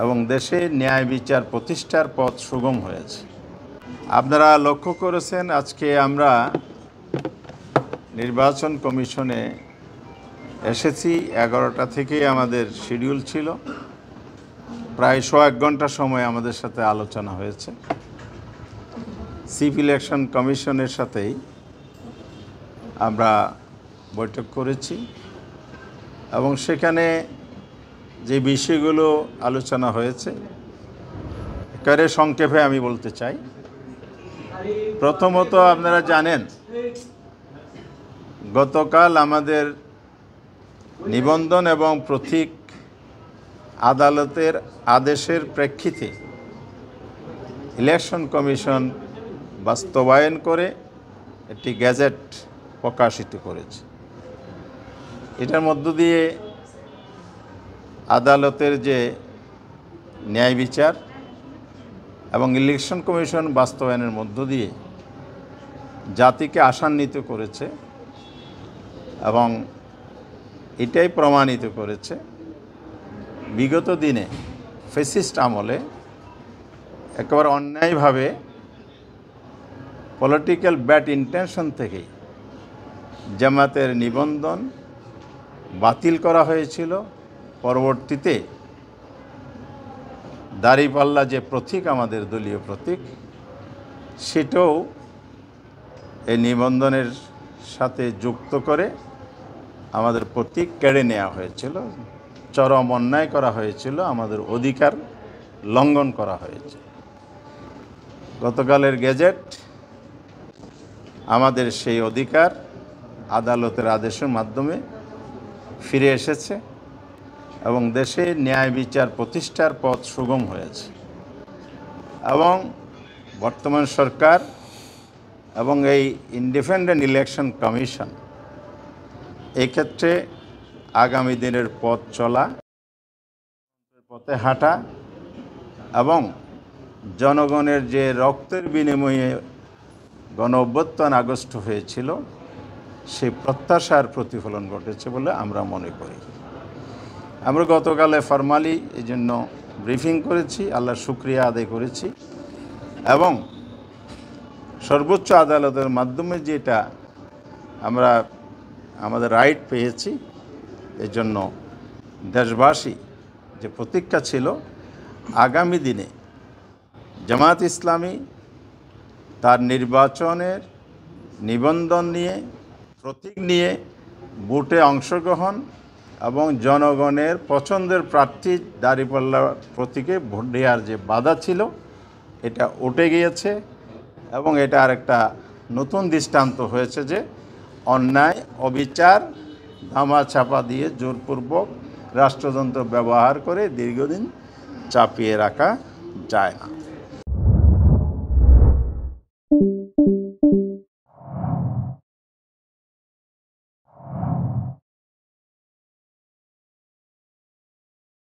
এবং দেশে ন্যায় বিচার প্রতিষ্ঠার পথ সুগম হয়েছে। আপনারা লক্ষ্য করেছেন আজকে আমরা নির্বাচন কমিশনে এসেছি 11টা থেকেই আমাদের শিডিউল ছিল। প্রায় 1 ঘন্টা সময় আমাদের সাথে আলোচনা হয়েছে। চিফ ইলেকশন কমিশনের সাথেই আমরা বৈঠক করেছি এবং সেখানে যে বিষয়গুলো আলোচনা হয়েছে একেবারে সংক্ষেপে আমি বলতে চাই। প্রথমত আপনারা জানেন গতকাল আমাদের নিবন্ধন এবং প্রতীক আদালতের আদেশের প্রেক্ষিতে ইলেকশন কমিশন বাস্তবায়ন করে একটি গ্যাজেট প্রকাশিত করেছে। এটার মধ্য দিয়ে আদালতের যে ন্যায় বিচার এবং ইলেকশন কমিশন বাস্তবায়নের মধ্য দিয়ে জাতিকে আশান্বিত করেছে এবং এটাই প্রমাণিত করেছে বিগত দিনে ফ্যাসিস্ট আমলে একেবারে অন্যায়ভাবে পলিটিক্যাল ব্যাড ইন্টেনশন থেকেই জামাতের নিবন্ধন বাতিল করা হয়েছিল। পরবর্তীতে দাঁড়িপাল্লা যে প্রতীক আমাদের দলীয় প্রতীক সেটাও এই নিবন্ধনের সাথে যুক্ত করে আমাদের প্রতীক কেড়ে নেওয়া হয়েছিল। চরম অন্যায় করা হয়েছিল, আমাদের অধিকার লঙ্ঘন করা হয়েছে। গতকালের গেজেট আমাদের সেই অধিকার আদালতের আদেশের মাধ্যমে ফিরে এসেছে এবং দেশে ন্যায় বিচার প্রতিষ্ঠার পথ সুগম হয়েছে এবং বর্তমান সরকার এবং এই ইন্ডিপেন্ডেন্ট ইলেকশন কমিশন এই ক্ষেত্রে আগামী দিনের পথ চলা, পথে হাঁটা এবং জনগণের যে রক্তের বিনিময়ে গণ অভ্যুত্থান আগস্ট হয়েছিল সেই প্রত্যাশার প্রতিফলন ঘটেছে বলে আমরা মনে করি। আমরা গতকালে ফরমালি এই জন্য ব্রিফিং করেছি, আল্লাহর শুকরিয়া আদায় করেছি এবং সর্বোচ্চ আদালতের মাধ্যমে যেটা আমরা আমাদের রাইট পেয়েছি এই জন্য দেশবাসী যে প্রতীক্ষা ছিল আগামী দিনে জামাত ইসলামী তার নির্বাচনের নিবন্ধন নিয়ে প্রতীক নিয়ে ভোটে অংশগ্রহণ এবং জনগণের পছন্দের প্রার্থী দাঁড়িপাল্লা প্রতীকে ভোট দেওয়ার যে বাধা ছিল এটা উঠে গিয়েছে এবং এটা আরেকটা নতুন দৃষ্টান্ত হয়েছে যে অন্যায় অবিচার ধামাচাপা দিয়ে জোরপূর্বক রাষ্ট্রযন্ত্র ব্যবহার করে দীর্ঘদিন চাপিয়ে রাখা যায় না।